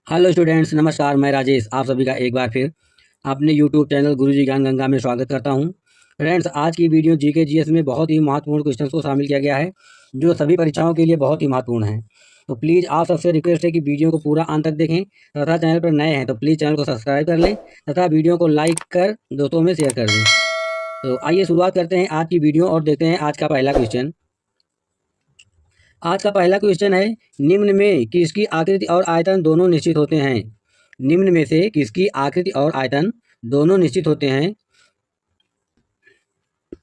Hello students, नमस्कार। मैं राजेश आप सभी का एक बार फिर अपने यूट्यूब चैनल गुरुजी ज्ञान गंगा में स्वागत करता हूं। फ्रेंड्स, आज की वीडियो जीके जीएस में बहुत ही महत्वपूर्ण क्वेश्चंस को शामिल किया गया है जो सभी परीक्षाओं के लिए बहुत ही महत्वपूर्ण है। तो प्लीज़ आप सबसे रिक्वेस्ट है कि वीडियो को पूरा अंत तक देखें तथा चैनल पर नए हैं तो प्लीज़ चैनल को सब्सक्राइब कर लें तथा वीडियो को लाइक कर दोस्तों में शेयर कर दें। तो आइए शुरुआत करते हैं आज की वीडियो और देखते हैं आज का पहला क्वेश्चन। आज का पहला क्वेश्चन है, निम्न में किसकी आकृति और आयतन दोनों निश्चित होते हैं। निम्न में से किसकी आकृति और आयतन दोनों निश्चित होते हैं।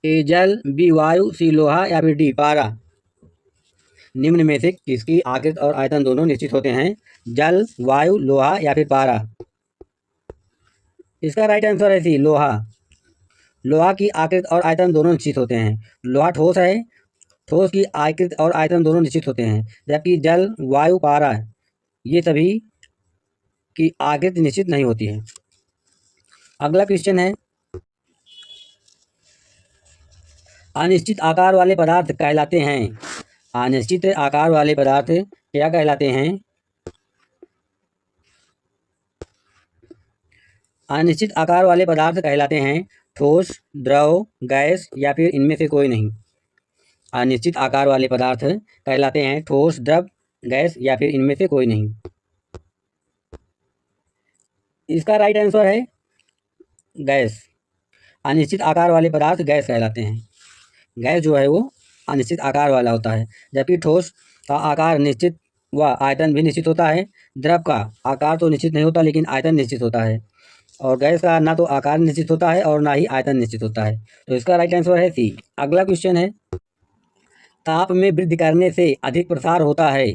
ए जल, बी वायु, सी लोहा या फिर डी पारा। निम्न में से किसकी आकृति और आयतन दोनों निश्चित होते हैं। जल, वायु, लोहा या फिर पारा। इसका राइट आंसर है सी लोहा। लोहा की आकृति और आयतन दोनों निश्चित होते हैं। लोहा ठोस है, ठोस की आकृति और आयतन दोनों निश्चित होते हैं, जबकि जल, वायु, पारा ये सभी की आकृति निश्चित नहीं होती है। अगला क्वेश्चन है, अनिश्चित आकार वाले पदार्थ कहलाते हैं। अनिश्चित आकार वाले पदार्थ क्या कहलाते हैं। अनिश्चित आकार वाले पदार्थ कहलाते हैं ठोस, द्रव, गैस या फिर इनमें से कोई नहीं। अनिश्चित आकार वाले पदार्थ कहलाते हैं ठोस, द्रव, गैस या फिर इनमें से कोई नहीं। इसका राइट आंसर है गैस। अनिश्चित आकार वाले पदार्थ गैस कहलाते हैं। गैस जो है वो अनिश्चित आकार वाला होता है, जबकि ठोस का आकार निश्चित व आयतन भी निश्चित होता है। द्रव का आकार तो निश्चित नहीं होता लेकिन आयतन निश्चित होता है, और गैस का ना तो आकार निश्चित होता है और ना ही आयतन निश्चित होता है। तो इसका राइट आंसर है सी। अगला क्वेश्चन है, ताप में वृद्धि करने से अधिक प्रसार होता है।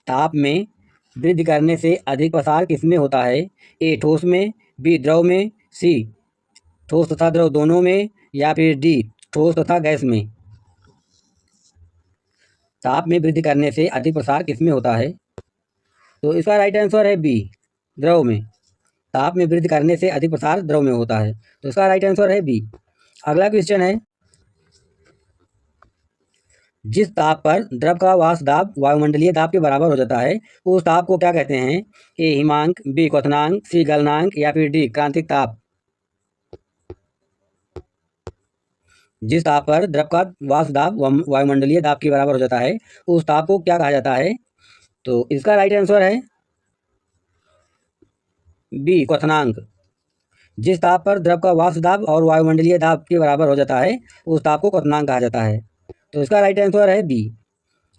ताप में वृद्धि करने से अधिक प्रसार किसमें होता है। ए ठोस में, बी द्रव में, सी ठोस तथा द्रव दोनों में या फिर डी ठोस तथा गैस में। ताप में वृद्धि करने से अधिक प्रसार किसमें होता है। तो इसका राइट आंसर है बी द्रव में। ताप में वृद्धि करने से अधिक प्रसार द्रव में होता है, तो इसका राइट आंसर है बी। अगला क्वेश्चन है, जिस ताप पर द्रव का वाष्प दाब वायुमंडलीय दाब के बराबर हो जाता है उस ताप को क्या कहते हैं। ए हिमांक, बी क्वथनांक, सी गलनांक या फिर डी क्रांतिक ताप। जिस ताप पर द्रव का वाष्प दाब वायुमंडलीय दाब के बराबर हो जाता है उस ताप को क्या कहा जाता है। तो इसका राइट आंसर है बी क्वथनांक। जिस ताप पर द्रव का वाष्प दाब और वायुमंडलीय दाब के बराबर हो जाता है उस ताप को क्वथनांक कहा जाता है, तो इसका राइट आंसर है बी।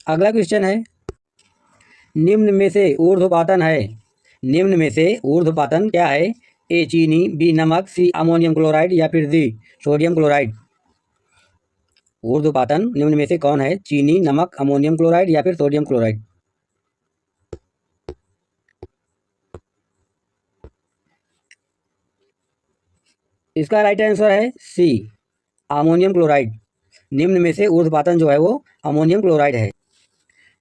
अगला क्वेश्चन है, निम्न में से ऊर्ध्वपातन है। निम्न में से ऊर्ध्वपातन क्या है। ए चीनी, बी नमक, सी अमोनियम क्लोराइड या फिर डी सोडियम क्लोराइड। ऊर्ध्वपातन निम्न में से कौन है। चीनी, नमक, अमोनियम क्लोराइड या फिर सोडियम क्लोराइड। इसका राइट आंसर है सी अमोनियम क्लोराइड। निम्न में से ऊर्ध्वपातन जो है वो अमोनियम क्लोराइड है।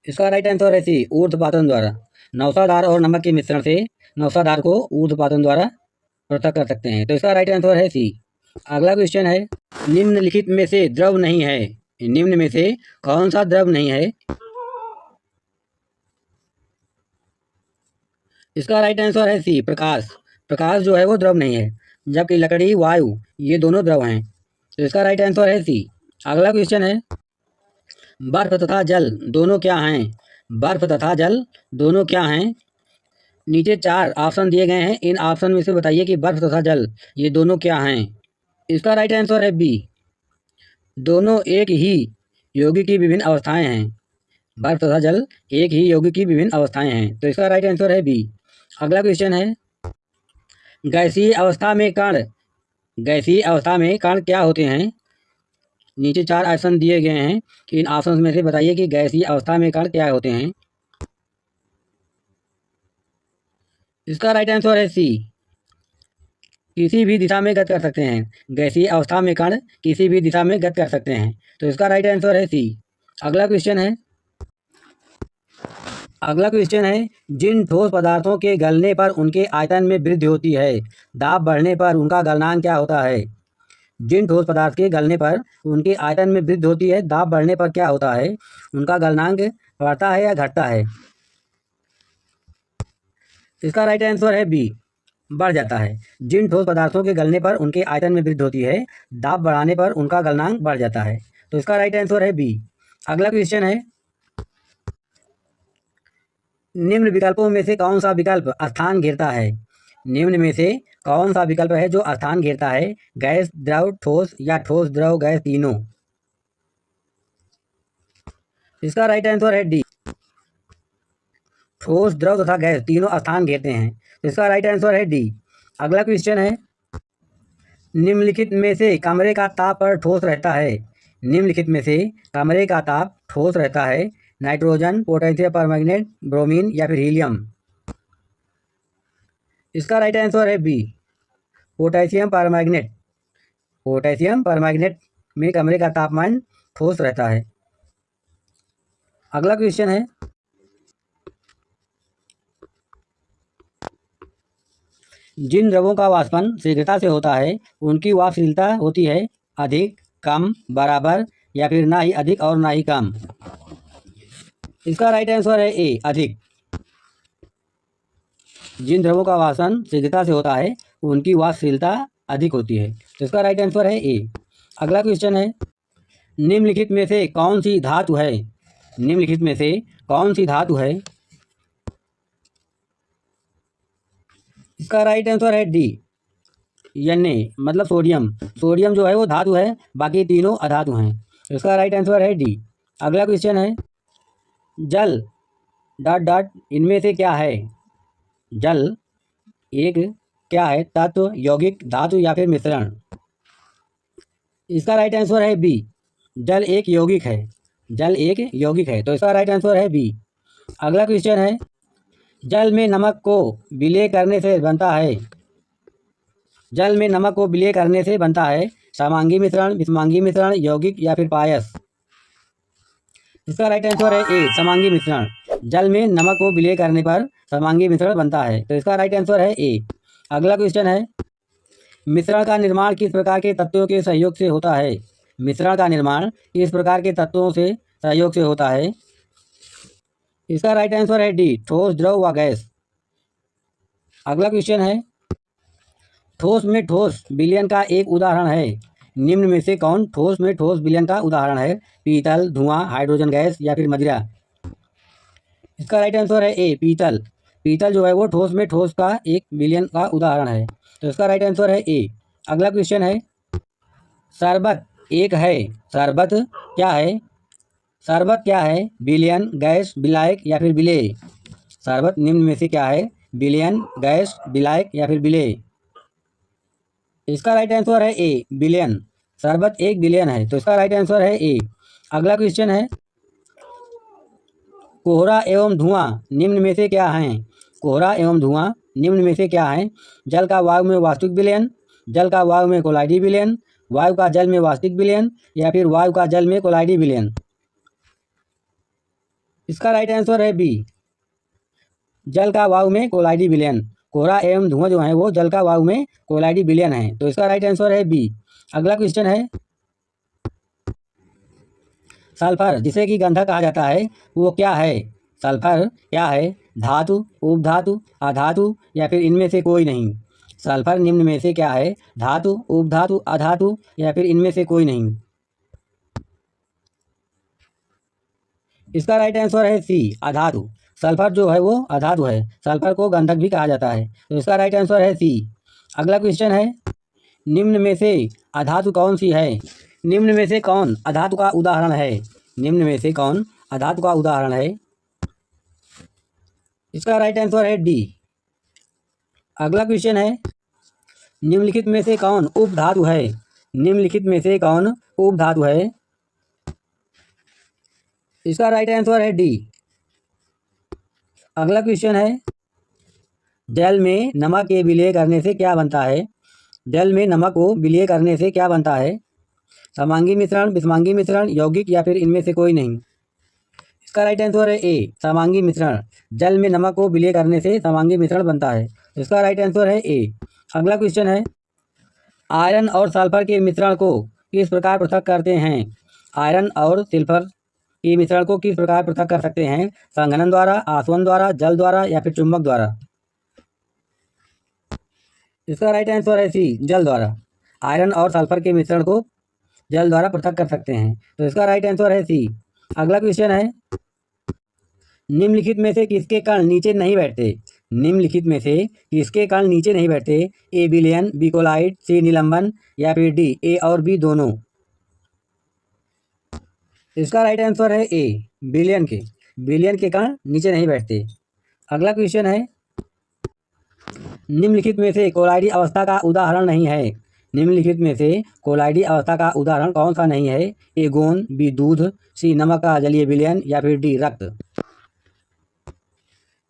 इसका राइट आंसर है सी ऊर्ध्वपातन द्वारा। नौसाधार और नमक के मिश्रण से नौसाधार को ऊर्ध्वपातन द्वारा पृथक कर सकते हैं, तो इसका राइट आंसर है सी। अगला क्वेश्चन है, निम्नलिखित में से द्रव नहीं है। निम्न में से कौन सा द्रव नहीं है। इसका राइट आंसर है सी प्रकाश। प्रकाश जो है वो द्रव नहीं है, जबकि लकड़ी, वायु ये दोनों द्रव हैं, तो इसका राइट आंसर है सी। अगला क्वेश्चन है, बर्फ तथा जल दोनों क्या हैं। बर्फ तथा जल दोनों क्या हैं। नीचे 4 ऑप्शन दिए गए हैं, इन ऑप्शन में से बताइए कि बर्फ तथा जल ये दोनों क्या हैं। इसका राइट आंसर है बी, दोनों एक ही यौगिक की विभिन्न अवस्थाएं हैं। बर्फ तथा जल एक ही यौगिक की विभिन्न अवस्थाएं हैं, तो इसका राइट आंसर है बी। अगला क्वेश्चन है, गैसीय अवस्था में कण। गैसीय अवस्था में कण क्या होते हैं। नीचे 4 ऑप्शन दिए गए हैं कि इन ऑप्शन में से बताइए कि गैसीय अवस्था में कण क्या होते हैं। इसका राइट आंसर है सी, किसी भी दिशा में गति कर सकते हैं। गैसीय अवस्था में कण किसी भी दिशा में गति कर सकते हैं, तो इसका राइट आंसर है सी। अगला क्वेश्चन है, जिन ठोस पदार्थों के गलने पर उनके आयतन में वृद्धि होती है, दाब बढ़ने पर उनका गलनांक क्या होता है। जिन ठोस पदार्थ के गलने पर उनके आयतन में वृद्धि होती है, दाब बढ़ने पर क्या होता है, उनका गलनांक बढ़ता है या घटता है। इसका राइट आंसर है बी, बढ़ जाता है। जिन ठोस पदार्थों के गलने पर उनके आयतन में वृद्धि होती है, दाब बढ़ाने पर उनका गलनांक बढ़ जाता है। तो इसका राइट आंसर है बी। अगला क्वेश्चन है, निम्न विकल्पों में से कौन सा विकल्प स्थान घेरता है? निम्न में से कौन सा विकल्प है जो स्थान घेरता है? गैस, द्रव, ठोस या ठोस, द्रव, गैस, तीनों? इसका राइट आंसर है डी, ठोस, द्रव तथा गैस तीनों स्थान घेरते हैं। तो इसका राइट आंसर है डी। अगला क्वेश्चन है, निम्नलिखित में से कमरे का ताप पर ठोस रहता है? निम्नलिखित में से कमरे का ताप ठोस रहता है? नाइट्रोजन, पोटेशियम परमैंगनेट, ब्रोमीन या फिर हीलियम? इसका राइट आंसर है B, potassium permanganate. Potassium permanganate में कमरे का तापमान ठोस रहता है। अगला क्वेश्चन है, जिन द्रवों का वाष्पन शीघ्रता से होता है उनकी वाष्पशीलता होती है अधिक, कम, बराबर या फिर ना ही अधिक और ना ही कम? इसका राइट आंसर है ए, अधिक। जिन द्रवों का वाष्पन शीघ्रता से होता है उनकी वाष्पशीलता अधिक होती है। तो इसका राइट आंसर है ए। अगला क्वेश्चन है, निम्नलिखित में से कौन सी धातु है? निम्नलिखित में से कौन सी धातु है? इसका राइट आंसर है डी, Na, मतलब सोडियम। सोडियम जो है वो धातु है, बाकी तीनों अधातु हैं। तो इसका राइट आंसर है डी। अगला क्वेश्चन है, जल डॉट डॉट इनमें से क्या है? जल एक क्या है? तत्व, यौगिक, धातु या फिर मिश्रण? इसका राइट आंसर है बी, जल एक यौगिक है। जल एक यौगिक है। तो इसका राइट आंसर है बी। अगला क्वेश्चन है, जल में नमक को विलय करने से बनता है? जल में नमक को विलय करने से बनता है समांगी मिश्रण, विषमांगी मिश्रण, यौगिक या फिर पायस? इसका राइट आंसर है ए, समांगी मिश्रण। जल में नमक को विलय करने पर समांगी मिश्रण बनता है। तो इसका राइट आंसर है ए। अगला क्वेश्चन है, मिश्रण का निर्माण किस प्रकार के तत्वों के सहयोग से होता है? मिश्रण का निर्माण किस प्रकार के तत्वों से सहयोग से होता है? इसका राइट आंसर है डी, ठोस, द्रव व गैस। अगला क्वेश्चन है, ठोस में ठोस विलयन का एक उदाहरण है? निम्न में से कौन ठोस में ठोस विलयन का उदाहरण है? पीतल, धुआं, हाइड्रोजन गैस या फिर मदिरा? इसका राइट आंसर है ए, पीतल। पीतल जो है वो ठोस में ठोस का एक विलयन का उदाहरण है। तो इसका राइट आंसर है ए। अगला क्वेश्चन है, शरबत एक है। शरबत क्या है? शरबत क्या है? विलयन, गैस, विलायक या फिर विलेय? शरबत निम्न में से क्या है? विलयन, गैस, विलायक या फिर विलेय? इसका राइट आंसर है ए, विलयन। शरबत एक विलयन है। तो इसका राइट आंसर है ए। अगला क्वेश्चन है, कोहरा एवं धुआं निम्न में से क्या हैं? कोहरा एवं धुआं निम्न में से क्या हैं? जल का वायु में वास्तविक विलयन, जल का वायु में कोलाइडी विलयन, वायु का जल में वास्तविक विलयन या फिर वायु का जल में कोलाइडी विलयन? इसका राइट आंसर है बी, जल का वायु में कोलाइडी विलयन। कोहरा एवं धुआं जो है वो जल का वायु में कोलाइडी विलयन है। तो इसका राइट आंसर है बी। अगला क्वेश्चन है, सल्फर जिसे कि गंधक कहा जाता है वो क्या है? सल्फर क्या है? धातु, उपधातु, अधातु या फिर इनमें से कोई नहीं? सल्फर निम्न में से क्या है? धातु, उपधातु, अधातु या फिर इनमें से कोई नहीं? इसका राइट आंसर है सी, अधातु। सल्फर जो है वो अधातु है। सल्फर को गंधक भी कहा जाता है। तो इसका राइट आंसर है सी। अगला क्वेश्चन है, निम्न में से अधातु कौन सी है? निम्न में से कौन अधातु का उदाहरण है? निम्न में से कौन अधातु का उदाहरण है? इसका राइट आंसर है डी। अगला क्वेश्चन है, निम्नलिखित में से कौन उपधातु है? निम्नलिखित में से कौन उपधातु है? इसका राइट आंसर है डी। अगला क्वेश्चन है, जल में नमक के विलय करने से क्या बनता है? जल में नमक को विलय करने से क्या बनता है? समांगी मिश्रण, विषमांगी मिश्रण, यौगिक या फिर इनमें से कोई नहीं? इसका राइट आंसर है ए, समांगी मिश्रण। जल में नमक को विलय करने से समांगी मिश्रण बनता है। इसका राइट आंसर है ए। अगला क्वेश्चन है, आयरन और सल्फर के मिश्रण को किस प्रकार पृथक करते हैं? आयरन और सल्फर के मिश्रण को किस प्रकार पृथक कर सकते हैं? संघनन द्वारा, आसवन द्वारा, जल द्वारा या फिर चुंबक द्वारा? इसका राइट आंसर है सी, जल द्वारा। आयरन और सल्फर के मिश्रण को जल द्वारा पृथक कर सकते हैं, तो इसका राइट आंसर है सी। अगला क्वेश्चन है, निम्नलिखित में से किसके कण नीचे नहीं बैठते? निम्नलिखित में से किसके कण नीचे नहीं बैठते? ए विलयन, बी कोलाइड, सी निलंबन या फिर डी ए और बी दोनों? इसका राइट आंसर है ए, विलयन के कण नीचे नहीं बैठते। अगला क्वेश्चन है, निम्नलिखित में से कोलाइडी अवस्था का उदाहरण नहीं है? निम्नलिखित में से कोलाइडी अवस्था का उदाहरण कौन सा नहीं है? ए गोंद, बी दूध, सी नमक का जलीय विलयन या फिर डी रक्त?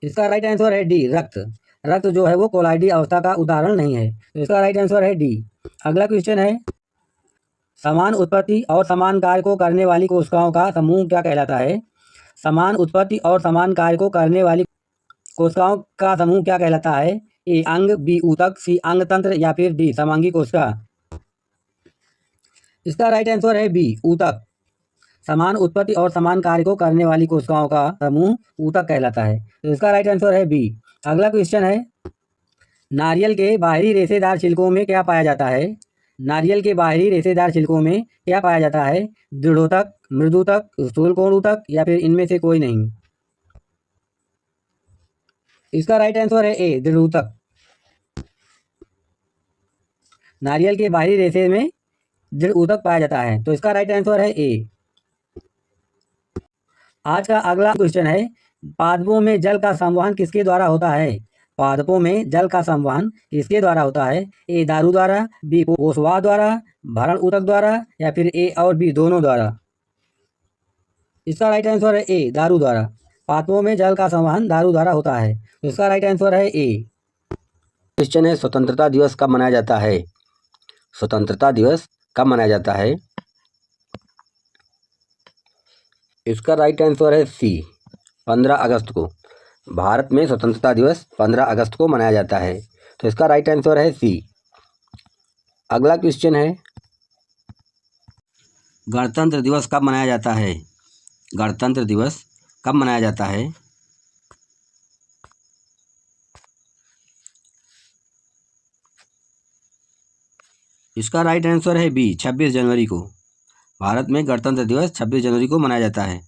इसका राइट आंसर है डी, रक्त। रक्त जो है वो कोलाइडी अवस्था का उदाहरण नहीं है, तो इसका राइट आंसर है डी। अगला क्वेश्चन है, समान उत्पत्ति और समान कार्य को करने वाली कोशिकाओं का समूह क्या कहलाता है? समान उत्पत्ति और समान कार्य को करने वाली कोशिकाओं का समूह क्या कहलाता है? ए अंग, बी ऊतक, सी अंग तंत्र या फिर डी समांगी कोशिका? इसका राइट आंसर है बी, ऊतक। समान उत्पत्ति और समान कार्य को करने वाली कोशिकाओं का समूह ऊतक कहलाता है, तो इसका राइट आंसर है बी। अगला क्वेश्चन है, नारियल के बाहरी रेशेदार छिलकों में क्या पाया जाता है? नारियल के बाहरी रेशेदार छिलकों में क्या पाया जाता है? दृढ़ोतक, मृदुतक, स्थूलकोण ऊतक या फिर इनमें से कोई नहीं? इसका राइट आंसर है ए, दृढ़ोतक। नारियल के बाहरी रेशे में दृढ़ ऊतक पाया जाता है, तो इसका राइट आंसर है ए। आज का अगला क्वेश्चन है, पादपों में जल का संवहन किसके द्वारा होता है? पादपों में जल का संवहन किसके द्वारा होता है? ए दारू द्वारा, बी कोशवाह द्वारा, भरण ऊतक द्वारा या फिर ए और बी दोनों द्वारा? इसका राइट आंसर है ए, दारू द्वारा। पादपों में जल का संवहन दारू द्वारा होता है, तो इसका राइट आंसर है ए। क्वेश्चन है, स्वतंत्रता दिवस कब मनाया जाता है? स्वतंत्रता दिवस कब मनाया जाता है? इसका राइट आंसर है सी, 15 अगस्त को। भारत में स्वतंत्रता दिवस 15 अगस्त को मनाया जाता है, तो इसका राइट आंसर है सी। अगला क्वेश्चन है, गणतंत्र दिवस कब मनाया जाता है? गणतंत्र दिवस कब मनाया जाता है? इसका राइट आंसर है बी, 26 जनवरी को। भारत में गणतंत्र दिवस 26 जनवरी को मनाया जाता है,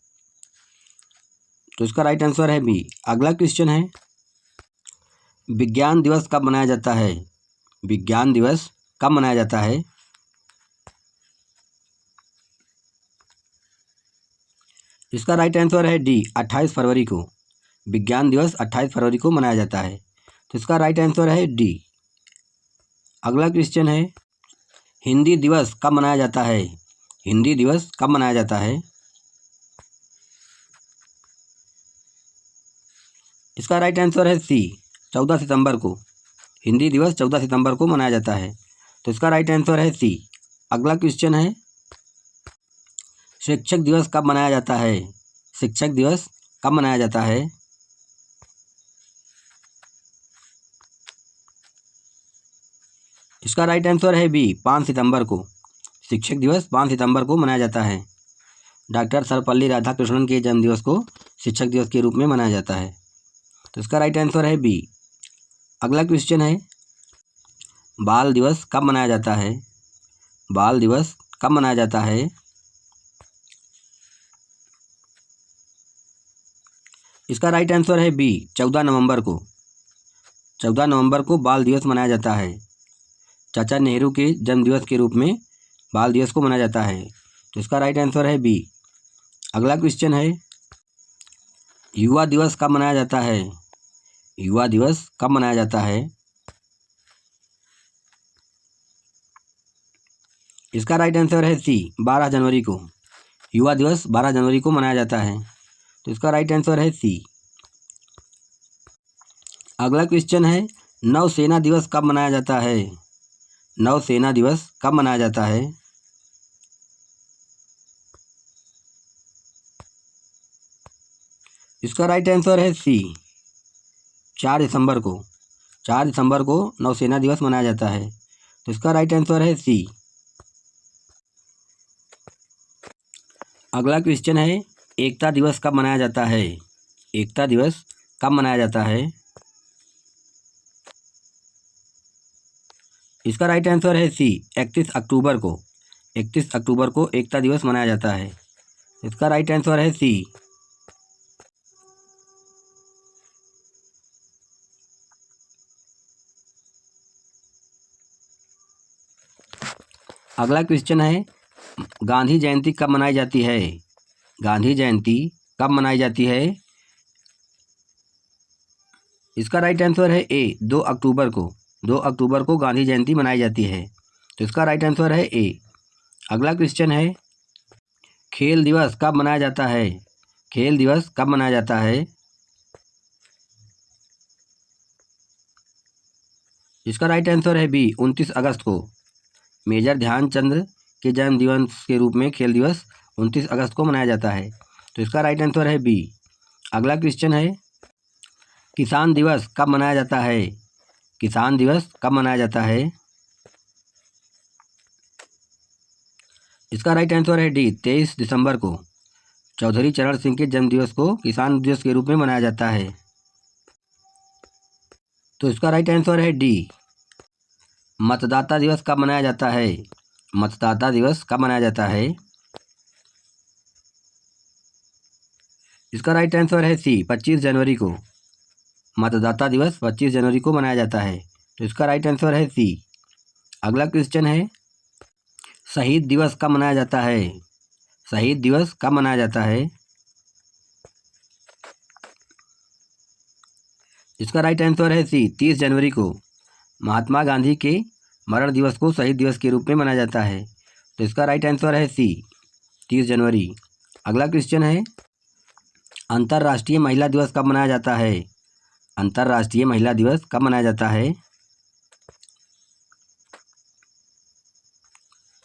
तो इसका राइट आंसर है बी। अगला क्वेश्चन है, विज्ञान दिवस कब मनाया जाता है? विज्ञान दिवस कब मनाया जाता है? इसका राइट आंसर है डी, 28 फरवरी को। विज्ञान दिवस 28 फरवरी को मनाया जाता है, तो इसका राइट आंसर है डी। अगला क्वेश्चन है, हिंदी दिवस कब मनाया जाता है? हिंदी दिवस कब मनाया जाता है? इसका राइट आंसर है सी, 14 सितंबर को। हिंदी दिवस 14 सितंबर को मनाया जाता है, तो इसका राइट आंसर है सी। अगला क्वेश्चन है, शिक्षक दिवस कब मनाया जाता है? शिक्षक दिवस कब मनाया जाता है? इसका राइट आंसर है बी, 5 सितंबर को। शिक्षक दिवस 5 सितंबर को मनाया जाता है। डॉक्टर सर्वपल्ली राधाकृष्णन के जन्मदिवस को शिक्षक दिवस के रूप में मनाया जाता है, तो इसका राइट आंसर है बी। अगला क्वेश्चन है, बाल दिवस कब मनाया जाता है? बाल दिवस कब मनाया जाता है? इसका राइट आंसर है बी, 14 नवंबर को। 14 नवंबर को बाल दिवस मनाया जाता है। चाचा नेहरू के जन्मदिवस के रूप में बाल दिवस को मनाया जाता है, तो इसका राइट आंसर है बी। अगला क्वेश्चन है, युवा दिवस कब मनाया जाता है? युवा दिवस कब मनाया जाता है? इसका राइट आंसर है सी, 12 जनवरी को। युवा दिवस 12 जनवरी को मनाया जाता है, तो इसका राइट आंसर है सी। अगला क्वेश्चन है, नौसेना दिवस कब मनाया जाता है? नौसेना दिवस कब मनाया जाता है? इसका राइट आंसर है सी, 4 दिसंबर को। 4 दिसंबर को नौसेना दिवस मनाया जाता है, तो इसका राइट आंसर है सी। अगला क्वेश्चन है, एकता दिवस कब मनाया जाता है? एकता दिवस कब मनाया जाता है? इसका राइट आंसर है सी, 31 अक्टूबर को। 31 अक्टूबर को एकता दिवस मनाया जाता है। इसका राइट आंसर है सी। अगला क्वेश्चन है, गांधी जयंती कब मनाई जाती है? गांधी जयंती कब मनाई जाती है? इसका राइट आंसर है ए, 2 अक्टूबर को। 2 अक्टूबर को गांधी जयंती मनाई जाती है, तो इसका राइट आंसर है ए। अगला क्वेश्चन है, खेल दिवस कब मनाया जाता है? खेल दिवस कब मनाया जाता है? इसका राइट आंसर है बी, 29 अगस्त को। मेजर ध्यानचंद के जन्म दिवस के रूप में खेल दिवस 29 अगस्त को मनाया जाता है, तो इसका राइट आंसर है बी। अगला क्वेश्चन है, किसान दिवस कब मनाया जाता है? किसान दिवस कब मनाया जाता है? इसका राइट आंसर है डी, 23 दिसंबर को। चौधरी चरण सिंह के जन्म दिवस को किसान दिवस के रूप में मनाया जाता है, तो इसका राइट आंसर है डी। मतदाता दिवस कब मनाया जाता है? मतदाता दिवस कब मनाया जाता है? इसका राइट आंसर है सी, 25 जनवरी को। मतदाता दिवस 25 जनवरी को मनाया जाता है, तो इसका राइट आंसर है सी। अगला क्वेश्चन है, शहीद दिवस कब मनाया जाता है? शहीद दिवस कब मनाया जाता है? इसका राइट आंसर है सी, 30 जनवरी को। महात्मा गांधी के मरण दिवस को शहीद दिवस के रूप में मनाया जाता है, तो इसका राइट आंसर है सी, 30 जनवरी। अगला क्वेश्चन है, अंतर्राष्ट्रीय महिला दिवस कब मनाया जाता है? अंतर्राष्ट्रीय महिला दिवस कब मनाया जाता है?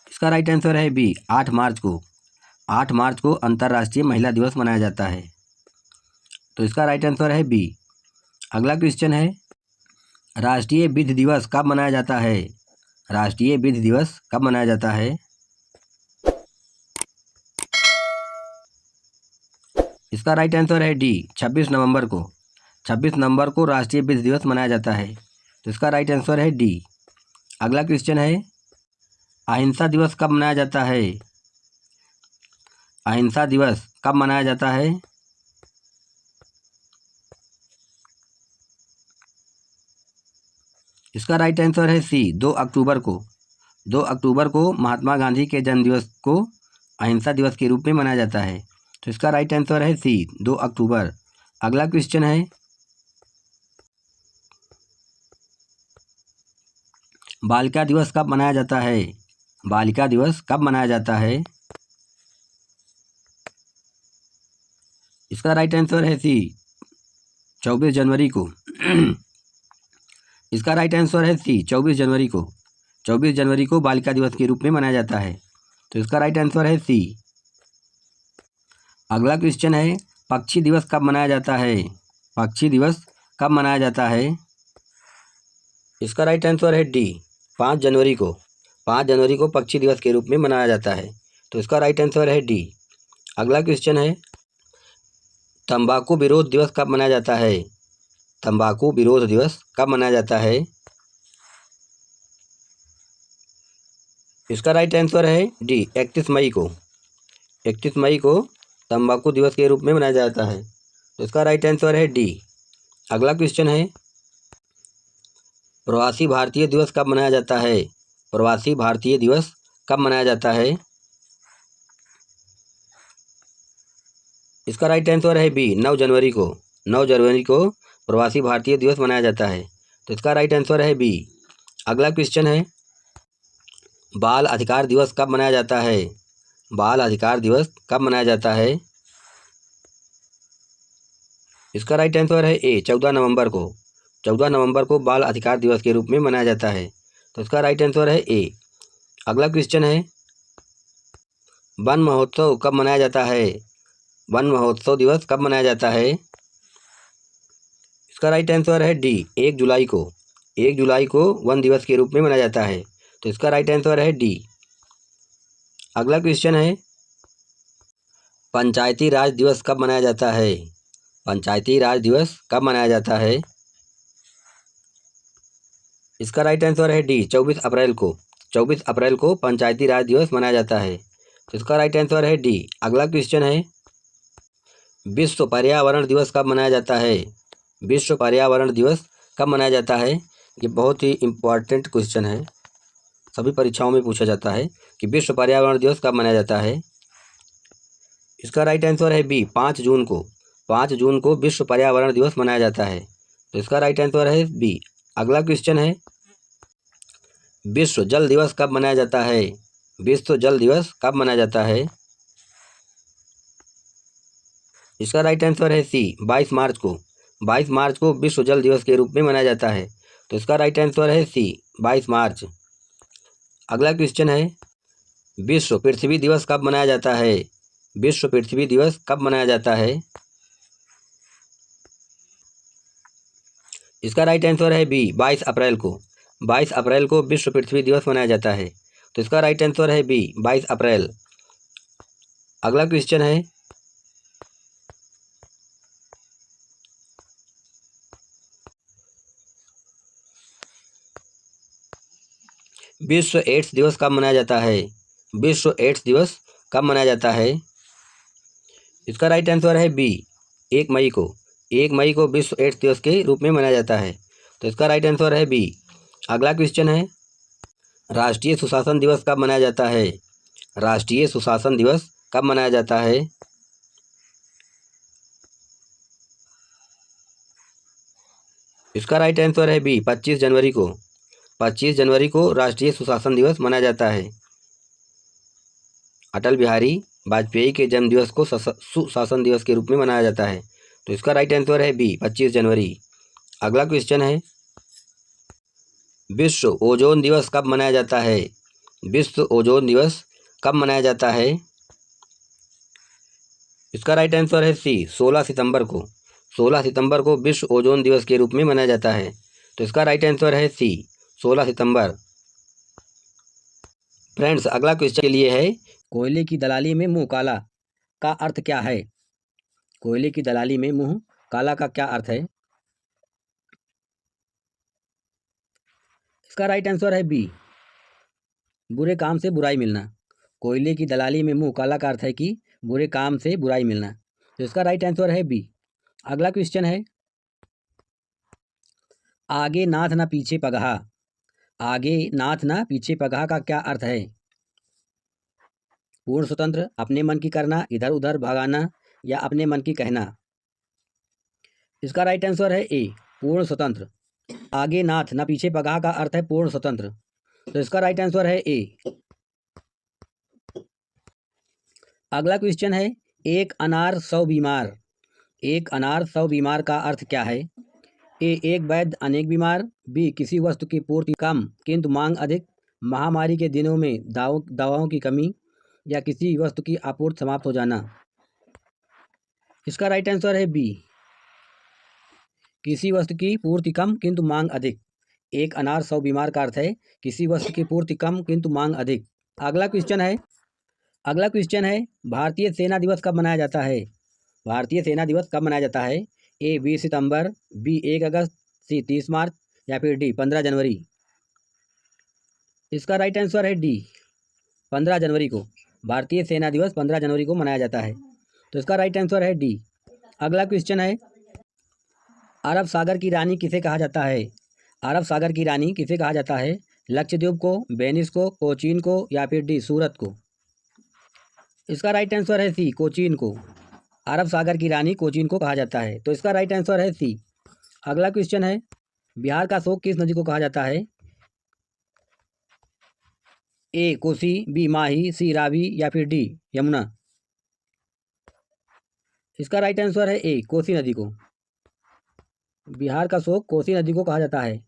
इसका राइट आंसर है बी, 8 मार्च को। 8 मार्च को अंतर्राष्ट्रीय महिला दिवस मनाया जाता है, तो इसका राइट आंसर है बी। अगला क्वेश्चन है, राष्ट्रीय विधि दिवस कब मनाया जाता है? राष्ट्रीय विधि दिवस कब मनाया जाता है? इसका राइट आंसर है डी, 26 नवंबर को। 26 नवंबर को राष्ट्रीय विधि दिवस मनाया जाता है, तो इसका राइट आंसर है डी। अगला क्वेश्चन है, अहिंसा दिवस कब मनाया जाता है? अहिंसा दिवस कब मनाया जाता है? इसका राइट आंसर है सी, 2 अक्टूबर को। 2 अक्टूबर को महात्मा गांधी के जन्मदिवस को अहिंसा दिवस के रूप में मनाया जाता है, तो इसका राइट आंसर है सी, 2 अक्टूबर। अगला क्वेश्चन है, बालिका दिवस कब मनाया जाता है? बालिका दिवस कब मनाया जाता है? इसका राइट आंसर है सी, 24 जनवरी को। इसका राइट आंसर है सी, 24 जनवरी को। 24 जनवरी को बालिका दिवस के रूप में मनाया जाता है, तो इसका राइट आंसर है सी। अगला क्वेश्चन है, पक्षी दिवस कब मनाया जाता है? पक्षी दिवस कब मनाया जाता है? इसका राइट आंसर है डी, 5 जनवरी को। 5 जनवरी को पक्षी दिवस के रूप में मनाया जाता है, तो इसका राइट आंसर है डी। अगला क्वेश्चन है, तंबाकू विरोध दिवस कब मनाया जाता है? तंबाकू विरोध दिवस कब मनाया जाता है? इसका राइट आंसर है डी, 31 मई को। 31 मई को तंबाकू दिवस के रूप में मनाया जाता है, तो इसका राइट आंसर है डी। अगला क्वेश्चन है, प्रवासी भारतीय दिवस कब मनाया जाता है? प्रवासी भारतीय दिवस कब मनाया जाता है? इसका राइट आंसर है बी, 9 जनवरी को। 9 जनवरी को प्रवासी भारतीय दिवस मनाया जाता है, तो इसका राइट आंसर है बी। अगला क्वेश्चन है, बाल अधिकार दिवस कब मनाया जाता है? बाल अधिकार दिवस कब मनाया जाता है? इसका राइट आंसर है ए, 14 नवंबर को। 14 नवंबर को बाल अधिकार दिवस के रूप में मनाया जाता है, तो इसका राइट आंसर है ए। अगला क्वेश्चन है, वन महोत्सव कब मनाया जाता है? वन महोत्सव दिवस कब मनाया जाता है? इसका राइट आंसर है डी, 1 जुलाई को। 1 जुलाई को वन दिवस के रूप में मनाया जाता है, तो इसका राइट आंसर है डी। अगला क्वेश्चन है, पंचायती राज दिवस कब मनाया जाता है? पंचायती राज दिवस कब मनाया जाता है? इसका राइट आंसर है डी, 24 अप्रैल को। 24 अप्रैल को पंचायती राज दिवस मनाया जाता है। तो इसका राइट आंसर है डी। अगला क्वेश्चन है, विश्व पर्यावरण दिवस कब मनाया जाता है? विश्व पर्यावरण दिवस कब मनाया जाता है? ये बहुत ही इम्पॉर्टेंट क्वेश्चन है, सभी परीक्षाओं में पूछा जाता है कि विश्व पर्यावरण दिवस कब मनाया जाता है। इसका राइट आंसर है बी, 5 जून को। 5 जून को विश्व पर्यावरण दिवस मनाया जाता है। तो इसका राइट आंसर है बी। अगला क्वेश्चन है, विश्व जल दिवस कब मनाया जाता है? विश्व जल दिवस कब मनाया जाता है? इसका राइट आंसर है सी, 22 मार्च को। 22 मार्च को विश्व जल दिवस के रूप में मनाया जाता है। तो इसका राइट आंसर है सी, 22 मार्च। अगला क्वेश्चन है, विश्व पृथ्वी दिवस कब मनाया जाता है? विश्व पृथ्वी दिवस कब मनाया जाता है? इसका राइट आंसर है बी, 22 अप्रैल को। 22 अप्रैल को विश्व पृथ्वी दिवस मनाया जाता है। तो इसका राइट आंसर है बी, 22 अप्रैल। अगला क्वेश्चन है, विश्व एड्स दिवस कब मनाया जाता है? विश्व एड्स दिवस कब मनाया जाता है? इसका राइट आंसर है बी, 1 मई को। 1 मई को विश्व एड्स दिवस के रूप में मनाया जाता है। तो इसका राइट आंसर है बी। अगला क्वेश्चन है, राष्ट्रीय सुशासन दिवस कब मनाया जाता है? राष्ट्रीय सुशासन दिवस कब मनाया जाता है? इसका राइट आंसर है बी, 25 जनवरी को। 25 जनवरी को राष्ट्रीय सुशासन दिवस मनाया जाता है। अटल बिहारी वाजपेयी के जन्म दिवस को सुशासन दिवस के रूप में मनाया जाता है। तो इसका राइट आंसर है बी, 25 जनवरी। अगला क्वेश्चन है, विश्व ओजोन दिवस कब मनाया जाता है? विश्व ओजोन दिवस कब मनाया जाता है? इसका राइट आंसर है सी, 16 सितंबर को। 16 सितंबर को विश्व ओजोन दिवस के रूप में मनाया जाता है। तो इसका राइट आंसर है सी, 16 सितंबर। फ्रेंड्स, अगला क्वेश्चन के लिए है, कोयले की दलाली में मुंह काला का अर्थ क्या है? कोयले की दलाली में मुंह काला का क्या अर्थ है? इसका राइट आंसर है बी, बुरे काम से बुराई मिलना। कोयले की दलाली में मुंह काला का अर्थ है कि बुरे काम से बुराई मिलना। तो इसका राइट आंसर है बी। अगला क्वेश्चन है, आगे नाथ ना पीछे पगहा। आगे नाथ ना पीछे पगहा का क्या अर्थ है? पूर्ण स्वतंत्र, अपने मन की करना, इधर उधर भगाना या अपने मन की कहना। इसका राइट आंसर है ए, पूर्ण स्वतंत्र। आगे नाथ ना पीछे पगहा का अर्थ है पूर्ण स्वतंत्र। तो इसका राइट आंसर है ए। अगला क्वेश्चन है, एक अनार 100 बीमार। एक अनार 100 बीमार का अर्थ क्या है? ए, एक वैद्य अनेक बीमार। बी, किसी वस्तु की पूर्ति कम किंतु मांग अधिक। महामारी के दिनों में दवाओं की कमी या किसी वस्तु की आपूर्ति समाप्त हो जाना। इसका राइट आंसर है बी, किसी वस्तु की पूर्ति कम किंतु मांग अधिक। एक अनार 100 बीमार का अर्थ है किसी वस्तु की पूर्ति कम किंतु मांग अधिक। अगला क्वेश्चन है, भारतीय सेना दिवस कब मनाया जाता है? भारतीय सेना दिवस कब मनाया जाता है? ए, 20 सितंबर। बी, 1 अगस्त। सी, 30 मार्च या फिर डी, 15 जनवरी। इसका राइट आंसर है डी, 15 जनवरी को। भारतीय सेना दिवस 15 जनवरी को मनाया जाता है। तो इसका राइट आंसर है डी। अगला क्वेश्चन है, अरब सागर की रानी किसे कहा जाता है? अरब सागर की रानी किसे कहा जाता है? लक्षद्वीप को, वेनिस को, कोचीन को या फिर डी, सूरत को। इसका राइट आंसर है सी, कोचीन को। अरब सागर की रानी कोचीन को कहा जाता है। तो इसका राइट आंसर है सी। अगला क्वेश्चन है, बिहार का शोक किस नदी को कहा जाता है? ए, कोसी। बी, माही। सी, रावी या फिर डी, यमुना। इसका राइट आंसर है ए, कोसी नदी को। बिहार का शोक कोसी नदी को कहा जाता है।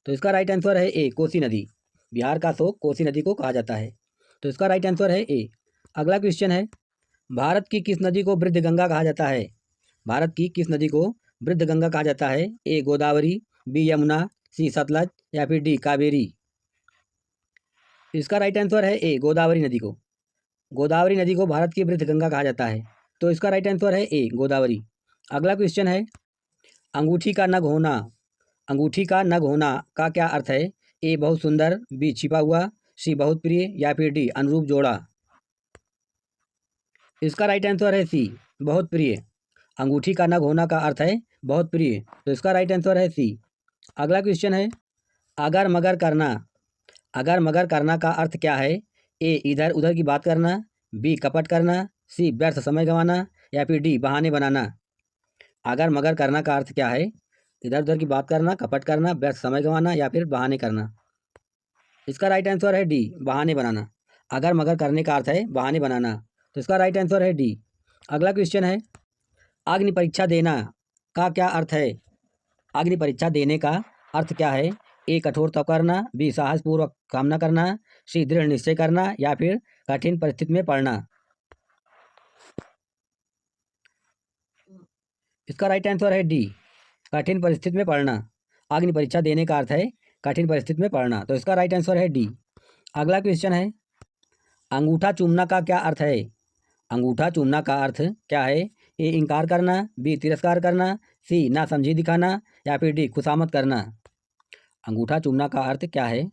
तो इसका राइट आंसर है ए, कोसी नदी। बिहार का शोक कोसी नदी को कहा जाता है। तो इसका राइट आंसर है ए। अगला क्वेश्चन है, भारत की किस नदी को वृद्ध गंगा कहा जाता है? भारत की किस नदी को वृद्ध गंगा कहा जाता है? ए, गोदावरी। बी, यमुना। सी, सतलज या फिर डी, कावेरी। इसका राइट आंसर है ए, गोदावरी नदी को। गोदावरी नदी को भारत की वृद्ध गंगा कहा जाता है। तो इसका राइट आंसर है ए, गोदावरी। अगला क्वेश्चन है, अंगूठी का नग होना। अंगूठी का नग होना का क्या अर्थ है? ए बहुत सुंदर, बी छिपा हुआ, सी बहुत प्रिय या फिर डी अनुरूप जोड़ा। इसका राइट आंसर है सी, बहुत प्रिय। अंगूठी का नग होना का अर्थ है बहुत प्रिय, तो इसका राइट आंसर है सी। अगला क्वेश्चन है, अगर मगर करना। अगर मगर करना का अर्थ क्या है? ए इधर उधर की बात करना, बी कपट करना, सी व्यर्थ समय गंवाना या फिर डी बहाने बनाना। अगर मगर करना का अर्थ क्या है? इधर उधर की बात करना, कपट करना, व्यर्थ समय गंवाना या फिर बहाने करना। इसका राइट आंसर है डी, बहाने बनाना। अगर मगर करने का अर्थ है बहाने बनाना, तो इसका राइट आंसर है डी। अगला क्वेश्चन है, अग्नि परीक्षा देना का क्या अर्थ है? अग्नि परीक्षा देने का अर्थ क्या है? ए कठोर तप करना, बी साहसपूर्वक कामना करना, सी दृढ़ निश्चय करना या फिर कठिन परिस्थिति में पड़ना। इसका राइट आंसर है डी, कठिन परिस्थिति में पड़ना। अग्नि परीक्षा देने का अर्थ है कठिन परिस्थिति में पड़ना, तो इसका राइट आंसर है डी। अगला क्वेश्चन है, अंगूठा चूमना का क्या अर्थ है? अंगूठा चूमना का अर्थ क्या है? ए इनकार करना, बी तिरस्कार करना, सी नासमझी दिखाना या फिर डी खुशामद करना। अंगूठा चूमना का अर्थ क्या है?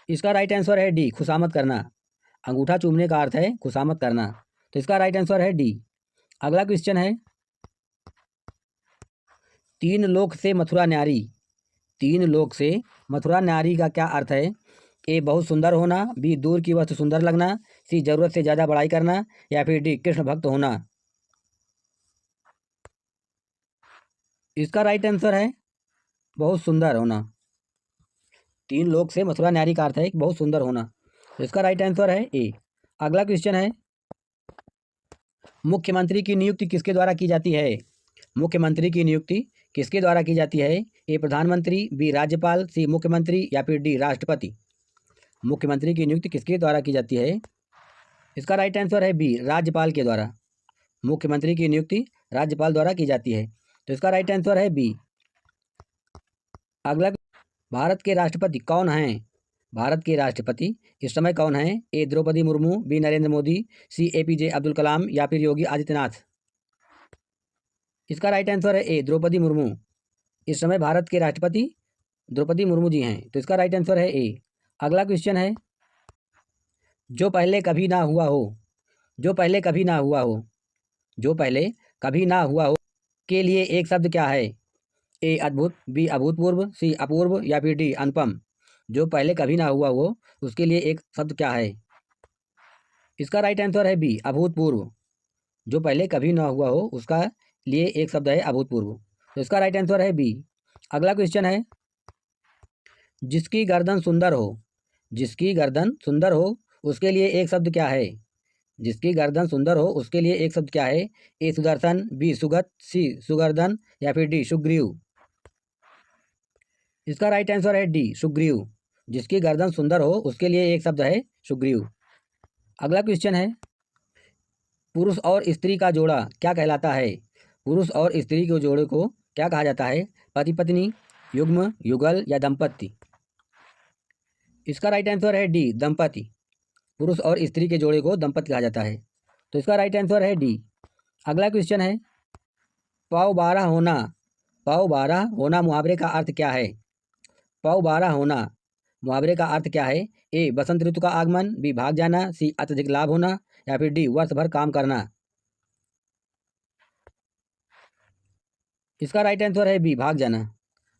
इसका राइट आंसर है डी, खुशामद करना। अंगूठा चूमने का अर्थ है खुशामद करना, तो इसका राइट आंसर है डी। अगला क्वेश्चन है, तीन लोक से मथुरा न्यारी। तीन लोक से मथुरा न्यारी का क्या अर्थ है? ए बहुत सुंदर होना, बी दूर की वस्तु सुंदर लगना, सी जरूरत से ज़्यादा बड़ाई करना या फिर डी कृष्ण भक्त होना। इसका राइट आंसर है बहुत सुंदर होना। तीन लोक से मथुरा न्यारी का अर्थ है बहुत सुंदर होना, तो इसका राइट आंसर है ए। अगला क्वेश्चन है, मुख्यमंत्री की नियुक्ति किसके द्वारा की जाती है? मुख्यमंत्री की नियुक्ति किसके द्वारा की जाती है? ए प्रधानमंत्री, बी राज्यपाल, सी मुख्यमंत्री या फिर डी राष्ट्रपति। मुख्यमंत्री की नियुक्ति किसके द्वारा की जाती है? इसका राइट आंसर है बी, राज्यपाल के द्वारा। मुख्यमंत्री की नियुक्ति राज्यपाल द्वारा की जाती है, तो इसका राइट आंसर है बी। अगला, भारत के राष्ट्रपति कौन हैं? भारत के राष्ट्रपति इस समय कौन हैं? ए द्रौपदी मुर्मू, बी नरेंद्र मोदी, सी एपीजे अब्दुल कलाम या फिर योगी आदित्यनाथ। इसका राइट आंसर है ए द्रौपदी मुर्मू। इस समय भारत के राष्ट्रपति द्रौपदी मुर्मू जी हैं, तो इसका राइट आंसर है ए। अगला क्वेश्चन है, जो पहले कभी ना हुआ हो। जो पहले कभी ना हुआ हो। जो पहले कभी ना हुआ हो के लिए एक शब्द क्या है? ए अद्भुत, बी अभूतपूर्व, सी अपूर्व या फिर डी अनुपम। जो पहले कभी ना हुआ हो उसके लिए एक शब्द क्या है? इसका राइट आंसर है बी, अभूतपूर्व। जो पहले कभी ना हुआ हो उसका लिए एक शब्द है अभूतपूर्व, तो इसका राइट आंसर है बी। अगला क्वेश्चन है, जिसकी गर्दन सुंदर हो। जिसकी गर्दन सुंदर हो उसके लिए एक शब्द क्या है? जिसकी गर्दन सुंदर हो उसके लिए एक शब्द क्या है? ए सुदर्शन, बी सुगत, सी सुगर्दन या फिर डी सुग्रीव। इसका राइट आंसर है डी, सुग्रीव। जिसकी गर्दन सुंदर हो उसके लिए एक शब्द है सुग्रीव। अगला क्वेश्चन है, पुरुष और स्त्री का जोड़ा क्या कहलाता है? पुरुष और स्त्री के जोड़े को क्या कहा जाता है? पति पत्नी, युग्म, युगल या दंपति। इसका राइट आंसर है डी, दंपति। पुरुष और स्त्री के जोड़े को दंपति कहा जाता है, तो इसका राइट आंसर है डी। अगला क्वेश्चन है, पाव बारह होना। पाव बारह होना मुहावरे का अर्थ क्या है? पाव बारह होना मुहावरे का अर्थ क्या है? ए बसंत ऋतु का आगमन, बी भाग जाना, सी अत्यधिक लाभ होना या फिर डी वर्ष भर काम करना। इसका राइट आंसर है बी, भाग जाना।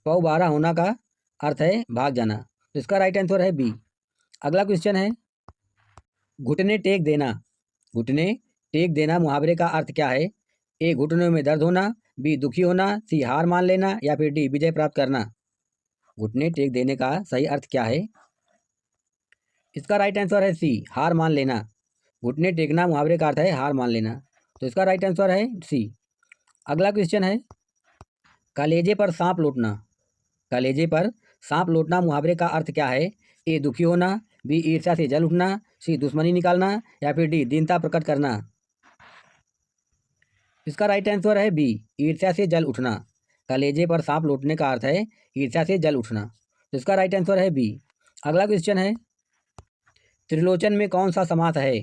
पाव बारह होना का अर्थ है भाग जाना, तो इसका राइट आंसर है बी। अगला क्वेश्चन है, घुटने टेक देना। घुटने टेक देना मुहावरे का अर्थ क्या है? ए घुटनों में दर्द होना, बी दुखी होना, सी हार मान लेना या फिर डी विजय प्राप्त करना। घुटने टेक देने का सही अर्थ क्या है? इसका राइट आंसर है सी, हार मान लेना। घुटने टेकना मुहावरे का अर्थ है हार मान लेना, तो इसका राइट आंसर है सी। अगला क्वेश्चन है, कलेजे पर सांप लौटना। कलेजे पर सांप लौटना मुहावरे का अर्थ क्या है? ए दुखी होना, बी ईर्ष्या से जल उठना, सी दुश्मनी निकालना या फिर डी दीनता प्रकट करना। इसका राइट आंसर है बी, ईर्ष्या से जल उठना। कलेजे पर सांप लौटने का अर्थ है ईर्ष्या से जल उठना, तो इसका राइट आंसर है बी। अगला क्वेश्चन है, त्रिलोचन में कौन सा समास है?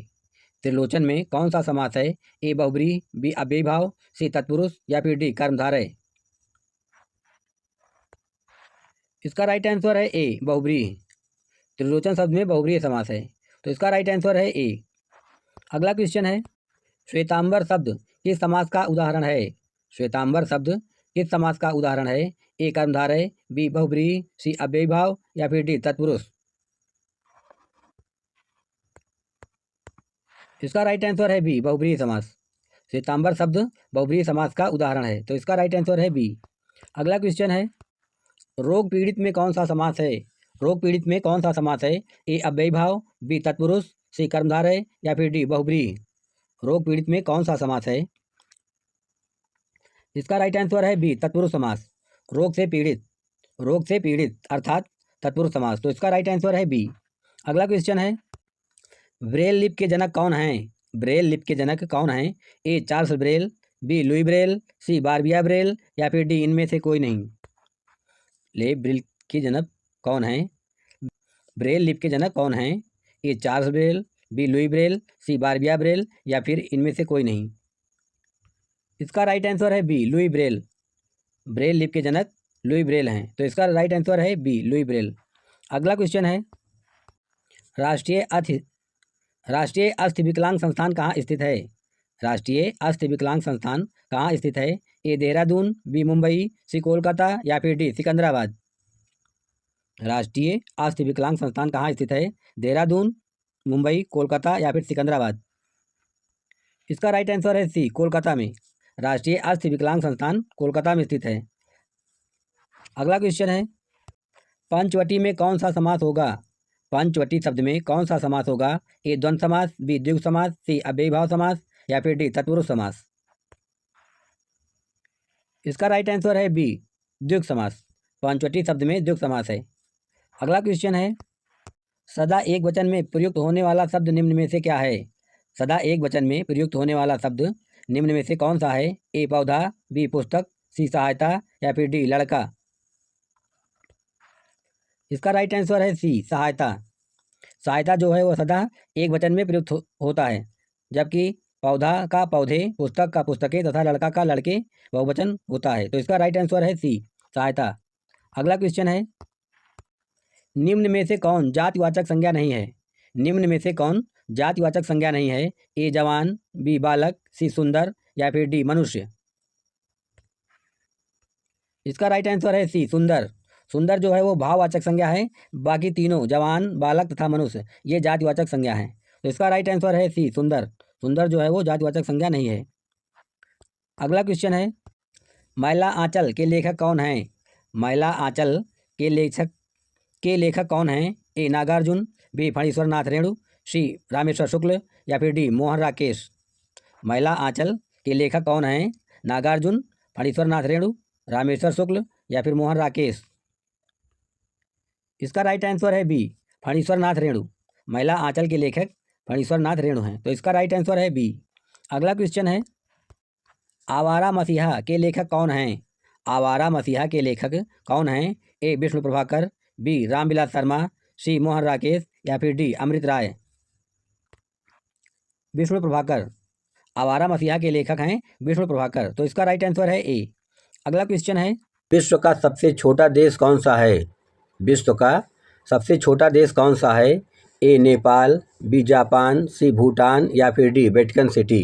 त्रिलोचन में कौन सा समास है? ए बहुब्रीहि, बी अव्ययीभाव, सी तत्पुरुष या फिर डी कर्मधारय। इसका राइट आंसर है ए बहुब्रीहि। त्रिलोचन शब्द में बहुब्रीहि समास है, तो इसका राइट आंसर है ए। अगला क्वेश्चन है, श्वेतांबर शब्द किस समास का उदाहरण है? श्वेतांबर शब्द किस समास का उदाहरण है? ए कर्मधारय, बी बहुब्रीहि, सी अव्ययीभाव या फिर डी तत्पुरुष। इसका राइट आंसर है बी बहुब्रीहि समास। श्वेतांबर शब्द बहुब्रीहि समास का उदाहरण है, तो इसका राइट आंसर है बी। अगला क्वेश्चन है, रोग पीड़ित में कौन सा समास है? रोग पीड़ित में कौन सा समास है? ए अव्ययीभाव, बी तत्पुरुष, सी कर्मधारय या फिर डी बहुब्रीहि। रोग पीड़ित में कौन सा समास है? इसका राइट आंसर है बी तत्पुरुष समास। रोग से पीड़ित अर्थात तत्पुरुष समास, तो इसका राइट आंसर है बी। अगला क्वेश्चन है, ब्रेल लिपि के जनक कौन हैं? ब्रेल लिपि के जनक कौन हैं? A Charles Braille, B Louis Braille, C Barbier Braille या फिर डी इनमें से कोई नहीं। ले ब्रेल के जनक कौन हैं? ब्रेल लिपि के जनक कौन हैं? A Charles Braille, B Louis Braille, C Barbier Braille या फिर इनमें से कोई नहीं। इसका राइट आंसर है बी लुई ब्रेल। ब्रेल लिपि के जनक लुई ब्रेल हैं, तो इसका राइट आंसर है बी लुई ब्रेल। अगला क्वेश्चन है, राष्ट्रीय अस्थि विकलांग संस्थान कहाँ स्थित है? राष्ट्रीय अस्थि विकलांग संस्थान कहाँ स्थित है? ए देहरादून, बी मुंबई, सी कोलकाता या फिर डी सिकंदराबाद। राष्ट्रीय अस्थि विकलांग संस्थान कहाँ स्थित है? देहरादून, मुंबई, कोलकाता या फिर सिकंदराबाद। इसका राइट आंसर है सी कोलकाता में। राष्ट्रीय अस्थि विकलांग संस्थान कोलकाता में स्थित है। अगला क्वेश्चन है, पंचवटी में कौन सा समास होगा? पंचवटी शब्द में कौन सा समास होगा? ए द्वंद्व समास, बी द्विगु समास, सी अव्ययीभाव समास या फिर डी तत्पुरुष समास। इसका राइट आंसर है बी द्विगु समास। पंचवटी शब्द में द्विगु समास है। अगला क्वेश्चन है, सदा एक वचन में प्रयुक्त होने वाला शब्द निम्न में से क्या है? सदा एक वचन में प्रयुक्त होने वाला शब्द निम्न में से कौन सा है? ए पौधा, बी पुस्तक, सी सहायता या फिर डी लड़का। इसका राइट आंसर है सी सहायता। सहायता जो है वह सदा एक वचन में प्रयुक्त होता है, जबकि पौधा का पौधे, पुस्तक का पुस्तकें तथा लड़का का लड़के बहुवचन होता है, तो इसका राइट आंसर है सी सहायता। अगला क्वेश्चन है, निम्न में से कौन जातिवाचक संज्ञा नहीं है? निम्न में से कौन जातिवाचक संज्ञा नहीं है? ए जवान, बी बालक, सी सुंदर या फिर डी मनुष्य। इसका राइट आंसर है सी सुंदर। सुंदर जो है वो भाववाचक संज्ञा है, बाकी तीनों जवान, बालक तथा मनुष्य ये जातिवाचक संज्ञा है, तो इसका राइट आंसर है सी सुंदर। सुंदर जो है वो जातिवाचक संज्ञा नहीं है। अगला क्वेश्चन है, मैला आंचल के लेखक कौन हैं? मैला आंचल के लेखक कौन हैं? ए नागार्जुन, बी फणीश्वर नाथ रेणु, सी रामेश्वर शुक्ल या फिर डी मोहन राकेश। मैला आंचल के लेखक कौन हैं? नागार्जुन, फणीश्वर नाथ रेणु, रामेश्वर शुक्ल या फिर मोहन राकेश। इसका राइट आंसर है बी फणीश्वर नाथ रेणु। मैला आंचल के लेखक फणीश्वर नाथ रेणु हैं, तो इसका राइट आंसर है बी। अगला क्वेश्चन है, आवारा मसीहा के लेखक कौन हैं? आवारा मसीहा के लेखक कौन हैं? ए विष्णु प्रभाकर, बी रामविलास शर्मा, सी मोहन राकेश या फिर डी अमृत राय। विष्णु प्रभाकर, आवारा मसीहा के लेखक हैं विष्णु प्रभाकर, तो इसका राइट आंसर है ए। अगला क्वेश्चन है, विश्व का सबसे छोटा देश कौन सा है? विश्व का सबसे छोटा देश कौन सा है? ए नेपाल, बी जापान, सी भूटान या फिर डी वेटिकन सिटी।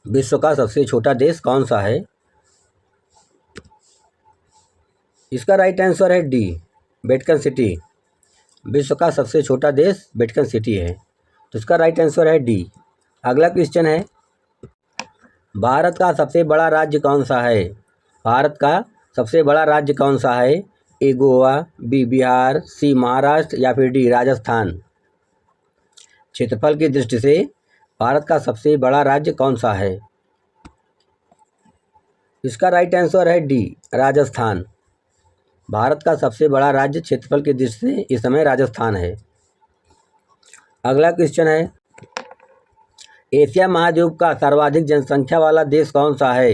विश्व का सबसे छोटा देश कौन सा है? इसका राइट आंसर है डी वेटिकन सिटी। विश्व का सबसे छोटा देश वेटिकन सिटी है, तो इसका राइट आंसर है डी। अगला क्वेश्चन है, भारत का सबसे बड़ा राज्य कौन सा है? भारत का सबसे बड़ा राज्य कौन सा है? ए गोवा, बी बिहार, सी महाराष्ट्र या फिर डी राजस्थान। क्षेत्रफल की दृष्टि से भारत का सबसे बड़ा राज्य कौन सा है? इसका राइट आंसर है डी राजस्थान। भारत का सबसे बड़ा राज्य क्षेत्रफल की दृष्टि से इस समय राजस्थान है। अगला क्वेश्चन है, एशिया महाद्वीप का सर्वाधिक जनसंख्या वाला देश कौन सा है?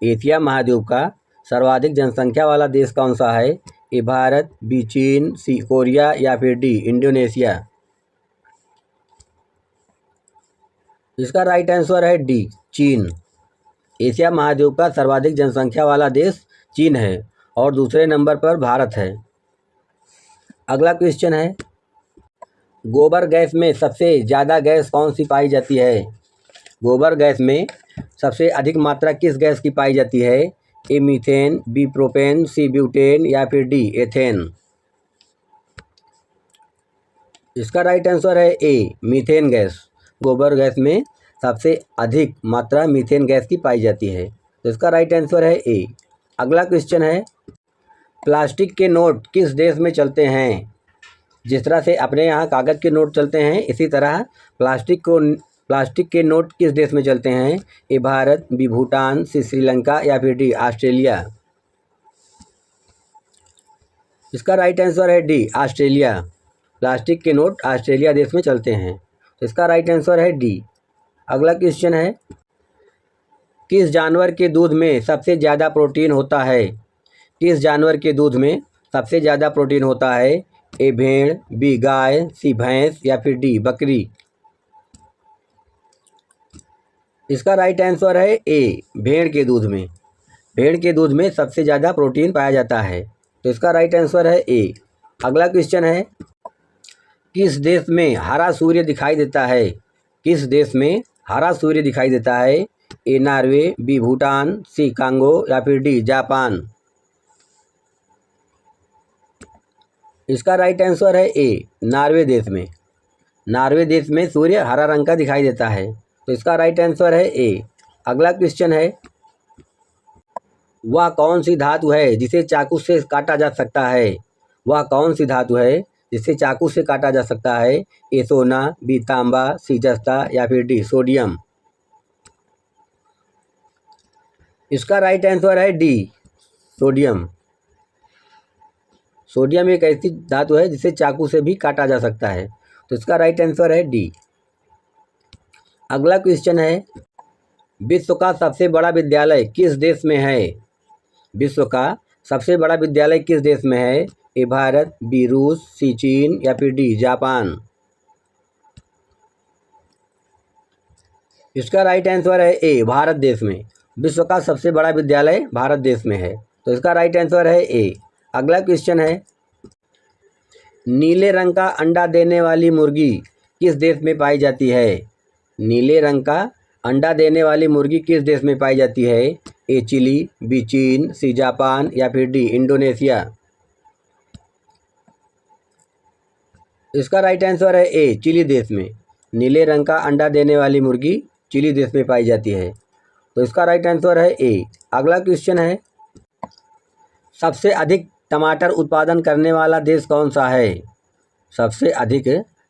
एशिया महाद्वीप का सर्वाधिक जनसंख्या वाला देश कौन सा है? ए भारत, बी चीन, सी कोरिया या फिर डी इंडोनेशिया। इसका राइट आंसर है डी चीन। एशिया महाद्वीप का सर्वाधिक जनसंख्या वाला देश चीन है और दूसरे नंबर पर भारत है। अगला क्वेश्चन है, गोबर गैस में सबसे ज़्यादा गैस कौन सी पाई जाती है? गोबर गैस में सबसे अधिक मात्रा किस गैस की पाई जाती है? A methane, B propane, C butane या फिर डी एथेन। इसका राइट आंसर है ए मीथेन गैस। गोबर गैस में सबसे अधिक मात्रा मीथेन गैस की पाई जाती है, तो इसका राइट आंसर है ए। अगला क्वेश्चन है, प्लास्टिक के नोट किस देश में चलते हैं? जिस तरह से अपने यहाँ कागज़ के नोट चलते हैं, इसी तरह प्लास्टिक के नोट किस देश में चलते हैं? ए भारत, बी भूटान, सी श्रीलंका या फिर डी ऑस्ट्रेलिया। इसका राइट आंसर है डी ऑस्ट्रेलिया। प्लास्टिक के नोट ऑस्ट्रेलिया देश में चलते हैं, तो इसका राइट आंसर है डी। अगला क्वेश्चन है, किस जानवर के दूध में सबसे ज़्यादा प्रोटीन होता है? किस जानवर के दूध में सबसे ज़्यादा प्रोटीन होता है? ए भेड़, बी गाय, सी भैंस या फिर डी बकरी। इसका राइट आंसर है ए भेड़ के दूध में। भेड़ के दूध में सबसे ज़्यादा प्रोटीन पाया जाता है, तो इसका राइट आंसर है ए। अगला क्वेश्चन है, किस देश में हरा सूर्य दिखाई देता है? किस देश में हरा सूर्य दिखाई देता है? A Norway, B Bhutan, C Congo या फिर डी जापान। इसका राइट आंसर है ए नॉर्वे देश में। नॉर्वे देश में सूर्य हरा रंग का दिखाई देता है, तो इसका राइट आंसर है ए। अगला क्वेश्चन है, वह कौन सी धातु है जिसे चाकू से काटा जा सकता है? वह कौन सी धातु है जिसे चाकू से काटा जा सकता है? ए सोना, बी तांबा, सी जस्ता या फिर डी सोडियम। इसका राइट आंसर है डी सोडियम। सोडियम एक ऐसी धातु है जिसे चाकू से भी काटा जा सकता है, तो इसका राइट आंसर है डी। अगला क्वेश्चन है, विश्व का सबसे बड़ा विद्यालय किस देश में है? विश्व का सबसे बड़ा विद्यालय किस देश में है? ए भारत, बी रूस, सी चीन या फिर डी जापान। इसका राइट आंसर है ए भारत देश में। विश्व का सबसे बड़ा विद्यालय भारत देश में है, तो इसका राइट आंसर है ए। अगला क्वेश्चन है, नीले रंग का अंडा देने वाली मुर्गी किस देश में पाई जाती है? नीले रंग का अंडा देने वाली मुर्गी किस देश में पाई जाती है? ए चिली, बी चीन, सी जापान या फिर डी इंडोनेशिया। इसका राइट आंसर है ए चिली देश में। नीले रंग का अंडा देने वाली मुर्गी चिली देश में पाई जाती है, तो इसका राइट आंसर है ए। अगला क्वेश्चन है, सबसे अधिक टमाटर उत्पादन करने वाला देश कौन सा है? सबसे अधिक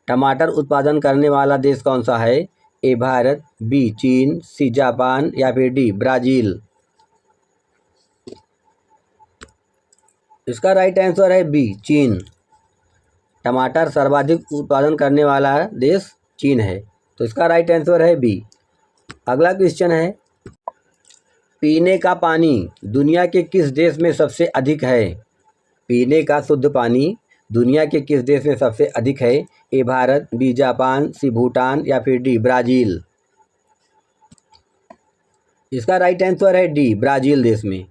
टमाटर उत्पादन करने वाला देश कौन सा है? ए भारत, बी चीन, सी जापान या फिर डी ब्राज़ील। इसका राइट आंसर है बी चीन। टमाटर सर्वाधिक उत्पादन करने वाला देश चीन है, तो इसका राइट आंसर है बी। अगला क्वेश्चन है, पीने का पानी दुनिया के किस देश में सबसे अधिक है? पीने का शुद्ध पानी दुनिया के किस देश में सबसे अधिक है? ए भारत, बी जापान, सी भूटान या फिर डी ब्राज़ील। इसका राइट आंसर है डी ब्राज़ील देश में।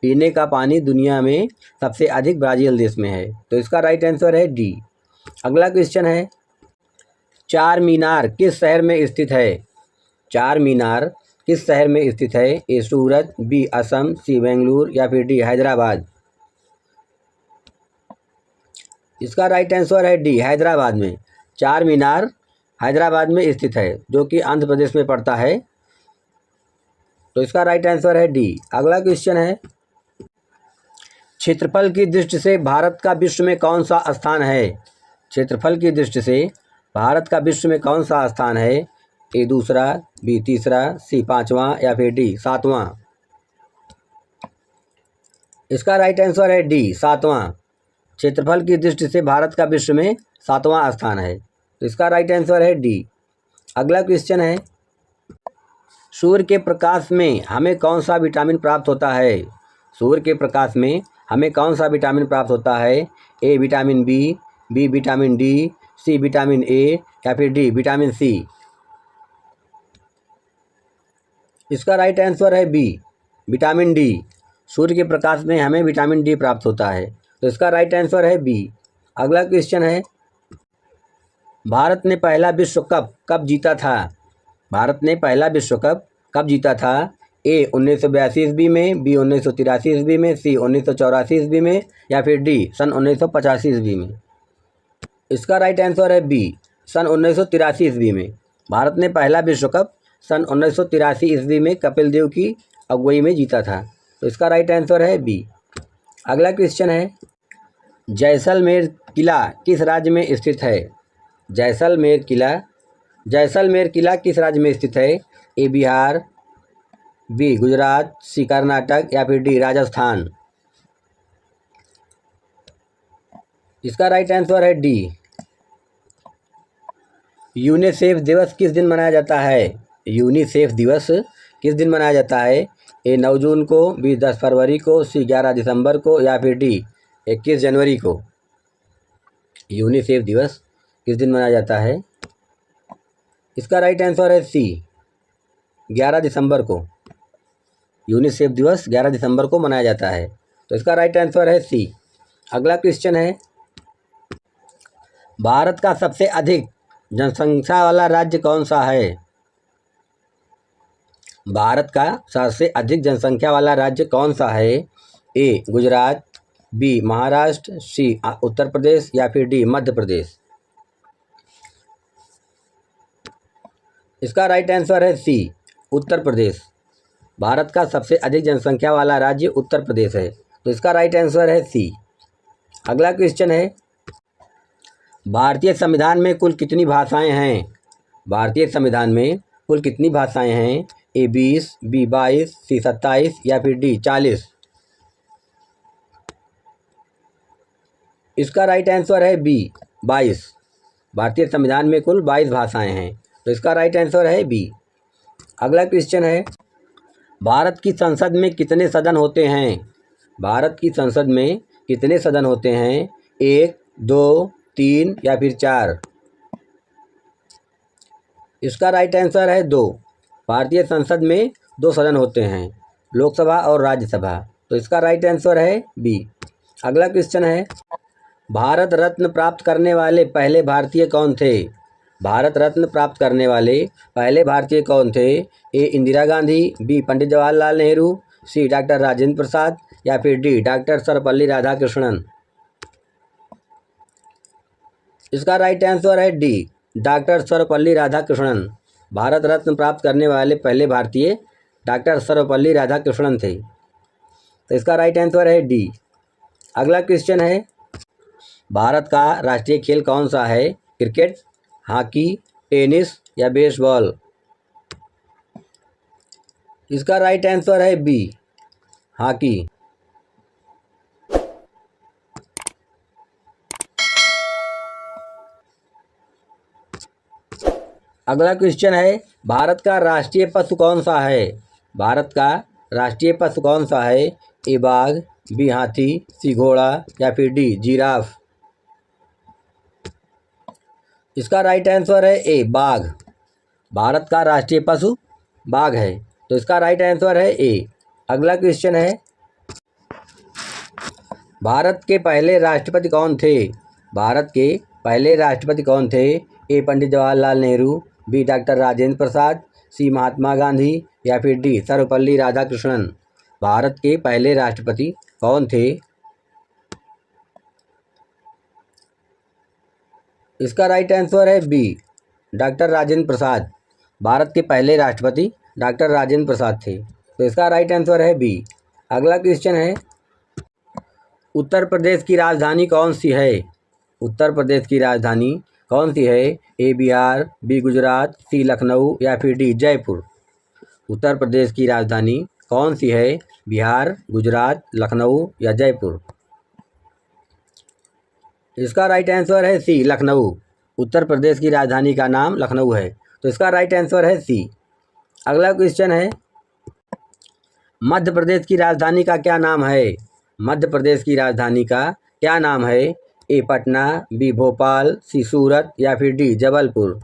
पीने का पानी दुनिया में सबसे अधिक ब्राज़ील देश में है, तो इसका राइट आंसर है डी। अगला क्वेश्चन है, चार मीनार किस शहर में स्थित है? चार मीनार किस शहर में स्थित है? ए सूरत, बी असम, सी बेंगलुरु या फिर डी हैदराबाद। इसका राइट आंसर है डी हैदराबाद में। चार मीनार हैदराबाद में स्थित है, जो कि आंध्र प्रदेश में पड़ता है, तो इसका राइट आंसर है डी। अगला क्वेश्चन है, क्षेत्रफल की दृष्टि से भारत का विश्व में कौन सा स्थान है? क्षेत्रफल की दृष्टि से भारत का विश्व में कौन सा स्थान है? ए दूसरा, बी तीसरा, सी पाँचवां या फिर डी सातवां। इसका राइट आंसर है डी सातवां। क्षेत्रफल की दृष्टि से भारत का विश्व में सातवां स्थान है, तो इसका राइट आंसर है डी। अगला क्वेश्चन है, सूर्य के प्रकाश में हमें कौन सा विटामिन प्राप्त होता है? सूर्य के प्रकाश में हमें कौन सा विटामिन प्राप्त होता है? A vitamin B, B vitamin D, C vitamin A या फिर डी विटामिन सी। इसका राइट आंसर है बी विटामिन डी। सूर्य के प्रकाश में हमें विटामिन डी प्राप्त होता है। तो इसका राइट आंसर है बी। अगला क्वेश्चन है, भारत ने पहला विश्व कप कब जीता था? भारत ने पहला विश्व कप कब जीता था? ए 1982 ईस्वी में, बी 1983 ईस्वी में, सी 1984 ईस्वी में, या फिर डी सन 1985 ईस्वी में। इसका राइट आंसर है बी, सन 1983 ईस्वी में। भारत ने पहला विश्व कप सन 1983 ईस्वी में कपिल देव की अगुवाई में जीता था। तो इसका राइट आंसर है बी। अगला क्वेश्चन है, जैसलमेर किला किस राज्य में स्थित है? जैसलमेर किला किस राज्य में स्थित है? ए बिहार, बी गुजरात, सी कर्नाटक, या फिर डी राजस्थान। इसका राइट आंसर है डी। यूनिसेफ दिवस किस दिन मनाया जाता है? यूनिसेफ दिवस किस दिन मनाया जाता है? ए 9 जून को, बी 10 फरवरी को, सी 11 दिसंबर को, या फिर डी 21 जनवरी को। यूनिसेफ दिवस किस दिन मनाया जाता है? इसका राइट आंसर है सी, 11 दिसंबर को। यूनिसेफ दिवस 11 दिसंबर को मनाया जाता है। तो इसका राइट आंसर है सी। अगला क्वेश्चन है, भारत का सबसे अधिक जनसंख्या वाला राज्य कौन सा है? भारत का सबसे अधिक जनसंख्या वाला राज्य कौन सा है? ए गुजरात, बी महाराष्ट्र, सी उत्तर प्रदेश, या फिर डी मध्य प्रदेश। इसका राइट आंसर है सी, उत्तर प्रदेश। भारत का सबसे अधिक जनसंख्या वाला राज्य उत्तर प्रदेश है। तो इसका राइट आंसर है सी। अगला क्वेश्चन है, भारतीय संविधान में कुल कितनी भाषाएं हैं? भारतीय संविधान में कुल कितनी भाषाएं हैं? ए 20, बी 22, सी 27, या फिर डी 40। इसका राइट आंसर है बी 22। भारतीय संविधान में कुल 22 भाषाएं हैं। तो इसका राइट आंसर है बी। अगला क्वेश्चन है, भारत की संसद में कितने सदन होते हैं? भारत की संसद में कितने सदन होते हैं? 1, 2, 3, या फिर 4। इसका राइट आंसर है 2। भारतीय संसद में 2 सदन होते हैं, लोकसभा और राज्यसभा। तो इसका राइट आंसर है बी। अगला क्वेश्चन है, भारत रत्न प्राप्त करने वाले पहले भारतीय कौन थे? भारत रत्न प्राप्त करने वाले पहले भारतीय कौन थे? ए इंदिरा गांधी, बी पंडित जवाहरलाल नेहरू, सी डॉक्टर राजेंद्र प्रसाद, या फिर डी डॉक्टर सर्वपल्ली राधाकृष्णन। इसका राइट आंसर है डी, डॉक्टर सर्वपल्ली राधाकृष्णन। भारत रत्न प्राप्त करने वाले पहले भारतीय डॉक्टर सर्वपल्ली राधाकृष्णन थे। तो इसका राइट आंसर है डी। अगला क्वेश्चन है, भारत का राष्ट्रीय खेल कौन सा है? क्रिकेट, हॉकी, टेनिस, या बेसबॉल। इसका राइट आंसर है बी, हॉकी। अगला क्वेश्चन है, भारत का राष्ट्रीय पशु कौन सा है? भारत का राष्ट्रीय पशु कौन सा है? ए बाघ, बी हाथी, सी घोड़ा, या फिर डी जिराफ। इसका राइट आंसर है ए बाघ। भारत का राष्ट्रीय पशु बाघ है। तो इसका राइट आंसर है ए। अगला क्वेश्चन है, भारत के पहले राष्ट्रपति कौन थे? भारत के पहले राष्ट्रपति कौन थे? ए पंडित जवाहरलाल नेहरू, बी डॉक्टर राजेंद्र प्रसाद, सी महात्मा गांधी, या फिर डी सर्वपल्ली राधाकृष्णन। भारत के पहले राष्ट्रपति कौन थे? इसका राइट आंसर है बी, डॉक्टर राजेंद्र प्रसाद। भारत के पहले राष्ट्रपति डॉक्टर राजेंद्र प्रसाद थे। तो इसका राइट आंसर है बी। अगला क्वेश्चन है, उत्तर प्रदेश की राजधानी कौन सी है? उत्तर प्रदेश की राजधानी कौन सी है? ए बिहार, बी गुजरात, सी लखनऊ, या फिर डी जयपुर। उत्तर प्रदेश की राजधानी कौन सी है? बिहार, गुजरात, लखनऊ, या जयपुर। इसका राइट आंसर है सी, लखनऊ। उत्तर प्रदेश की राजधानी का नाम लखनऊ है। तो इसका राइट आंसर है सी। अगला क्वेश्चन है, मध्य प्रदेश की राजधानी का क्या नाम है? मध्य प्रदेश की राजधानी का क्या नाम है? ए पटना, बी भोपाल, सी सूरत, या फिर डी जबलपुर।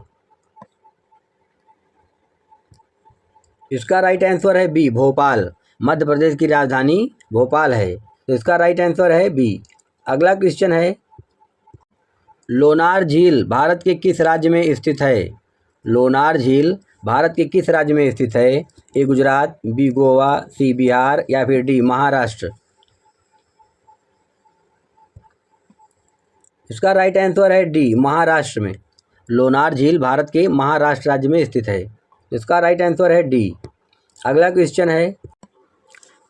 इसका राइट आंसर है बी, भोपाल। मध्य प्रदेश की राजधानी भोपाल है। तो इसका राइट आंसर है बी। अगला क्वेश्चन है, लोनार झील भारत के किस राज्य में स्थित है? लोनार झील भारत के किस राज्य में स्थित है? ए गुजरात, बी गोवा, सी बिहार या फिर डी महाराष्ट्र। इसका राइट आंसर है डी महाराष्ट्र में। लोनार झील भारत के महाराष्ट्र राज्य में स्थित है। इसका राइट आंसर है डी। अगला क्वेश्चन है,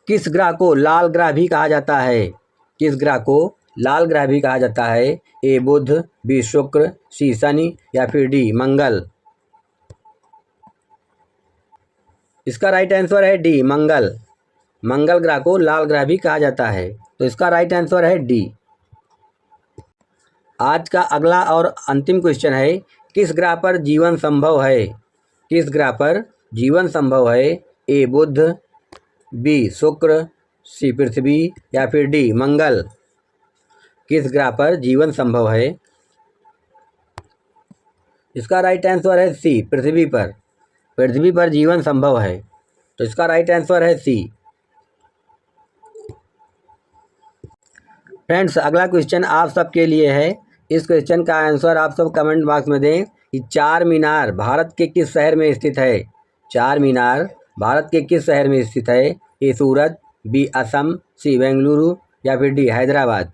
किस ग्रह को लाल ग्रह भी कहा जाता है? किस ग्रह को लाल ग्रह भी कहा जाता है? ए बुध, बी शुक्र, सी शनि या फिर डी मंगल। इसका राइट आंसर है डी मंगल। मंगल ग्रह को लाल ग्रह भी कहा जाता है। तो इसका राइट आंसर है डी। आज का अगला और अंतिम क्वेश्चन है, किस ग्रह पर जीवन संभव है? किस ग्रह पर जीवन संभव है? ए बुध, बी शुक्र, सी पृथ्वी या फिर डी मंगल। किस ग्रह पर जीवन संभव है? इसका राइट आंसर है सी पृथ्वी पर। पृथ्वी पर जीवन संभव है। तो इसका राइट आंसर है सी। फ्रेंड्स, अगला क्वेश्चन आप सबके लिए है। इस क्वेश्चन का आंसर आप सब कमेंट बॉक्स में दें कि चार मीनार भारत के किस शहर में स्थित है? चार मीनार भारत के किस शहर में स्थित है? ए सूरत, बी असम, सी बेंगलुरु या फिर डी हैदराबाद।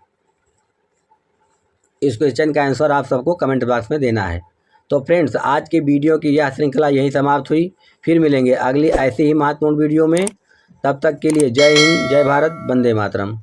इस क्वेश्चन का आंसर आप सबको कमेंट बॉक्स में देना है। तो फ्रेंड्स, आज की वीडियो की यह श्रृंखला यहीं समाप्त हुई। फिर मिलेंगे अगली ऐसी ही महत्वपूर्ण वीडियो में। तब तक के लिए जय हिंद, जय भारत, वंदे मातरम।